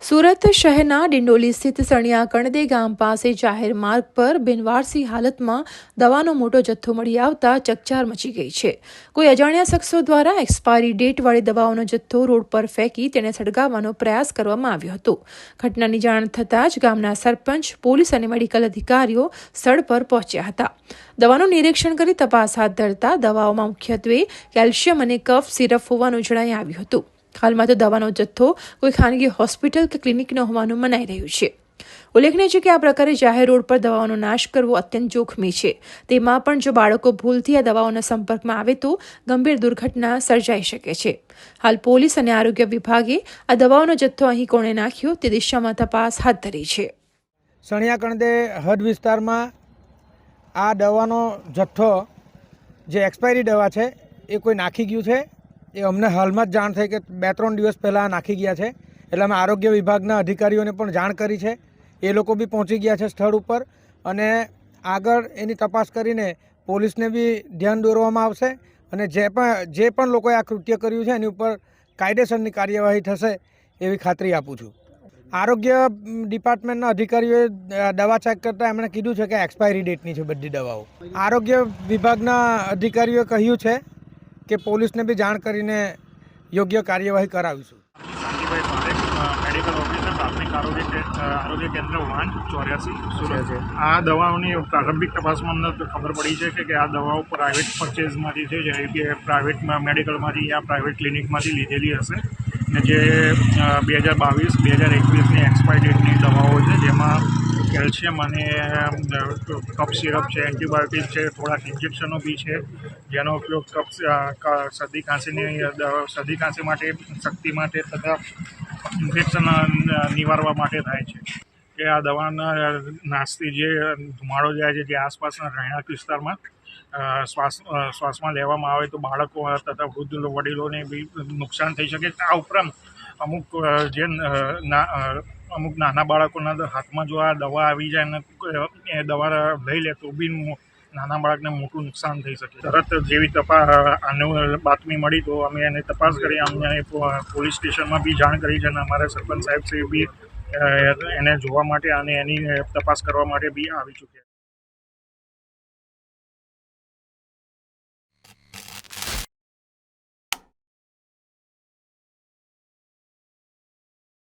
સુરત શહેરના ડિંડોલી સ્થિત સણિયા કણદે ગામ પાસે જાહેર માર્ગ પર બિનવારસી હાલતમાં દવાનો મોટો જથ્થો મળી આવતા ચકચાર મચી ગઈ છે। કોઈ અજાણ્યા શખ્સો દ્વારા એક્સપાયરી ડેટવાળી દવાઓનો જથ્થો રોડ પર ફેંકી તેને સળગાવવાનો પ્રયાસ કરવામાં આવ્યો હતો। ઘટનાની જાણ થતાં જ ગામના સરપંચ, પોલીસ અને મેડિકલ અધિકારીઓ સ્થળ પર પહોંચ્યા હતા। દવાનું નિરીક્ષણ કરી તપાસ હાથ ધરતા દવાઓમાં મુખ્યત્વે કેલ્શિયમ અને કફ સિરપ હોવાનું જણાઈ આવ્યું હતું। હાલમાં તો દવાનો જથ્થો કોઈ ખાનગી હોસ્પિટલ કે ક્લિનિકનો હોવાનું મનાઈ રહ્યું છે। ઉલ્લેખનીય છે કે આ પ્રકારે જાહેર રોડ પર દવાઓનો નાશ કરવો અત્યંત જોખમી છે। તેમાં પણ જો બાળકો ભૂલથી આ દવાઓના સંપર્કમાં આવે તો ગંભીર દુર્ઘટના સર્જાઈ શકે છે। હાલ પોલીસ અને આરોગ્ય વિભાગે આ દવાઓનો જથ્થો અહીં કોણે નાખ્યો તે દિશામાં તપાસ હાથ ધરી છે। સણિયા કણદે હદ વિસ્તારમાં આ દવાનો જથ્થો જે એક્સપાયરી દવા છે એ કોઈ નાખી ગયું છે। એ અમને હાલમાં જ જાણ થઈ કે 2-3 દિવસ પહેલાં નાખી ગયા છે, એટલે અમે આરોગ્ય વિભાગના અધિકારીઓને પણ જાણ કરી છે। એ લોકો બી પહોંચી ગયા છે સ્થળ ઉપર અને આગળ એની તપાસ કરીને પોલીસને બી ધ્યાન દોરવામાં આવશે અને જે પણ લોકોએ આ કૃત્ય કર્યું છે એની ઉપર કાયદેસરની કાર્યવાહી થશે એવી ખાતરી આપું છું। આરોગ્ય ડિપાર્ટમેન્ટના અધિકારીઓએ દવા ચેક કરતાં એમણે કીધું છે કે એક્સપાયરી ડેટની છે બધી દવાઓ। આરોગ્ય વિભાગના અધિકારીઓએ કહ્યું છે કે પોલીસને બી જાણ કરીને યોગ્ય કાર્યવાહી કરાવીશું। શાંતિભાઈ પારેખ, મેડિકલ ઓફિસર, પ્રાથમિક આરોગ્ય કેન્દ્ર 84 સુરત। આ દવાઓની પ્રારંભિક તપાસમાં અમને ખબર પડી છે કે આ દવાઓ પ્રાઇવેટ પરચેઝમાંથી છે, જેવી કે પ્રાઇવેટ મેડિકલમાંથી યા પ્રાઇવેટ ક્લિનિકમાંથી લીધેલી હશે ને જે 2022-2021ની એક્સપાયર ડેટની દવાઓ છે, જેમાં કેલ્શિયમ અને કફ સિરપ છે, એન્ટીબાયોટિક છે, થોડાક ઇન્જેક્શનો બી છે, જેનો ઉપયોગ શરદી ખાંસી માટે, શક્તિ માટે તથા ઇન્ફેક્શન નિવારવા માટે થાય છે। કે આ દવાના નાશથી જે ધુમાડો જાય છે, જે આસપાસના રહેણાંક વિસ્તારમાં શ્વાસમાં લેવામાં આવે તો બાળકો તથા વૃદ્ધ વડીલોને બી નુકસાન થઈ શકે। આ ઉપરાંત અમુક નાના બાળકોના હાથમાં જો આ દવા આવી જાય અને એ દવા લઈ લે તો બી નાના બાળકને મોટું નુકસાન થઈ શકે। તરત જેવી આનું બાતમી મળી તો અમે એની તપાસ કરી, અમને પોલીસ સ્ટેશનમાં બી જાણ કરી છે અને અમારા સરપંચ સાહેબ શ્રી બી એને જોવા માટે અને એની તપાસ કરવા માટે બી આવી ચૂક્યા।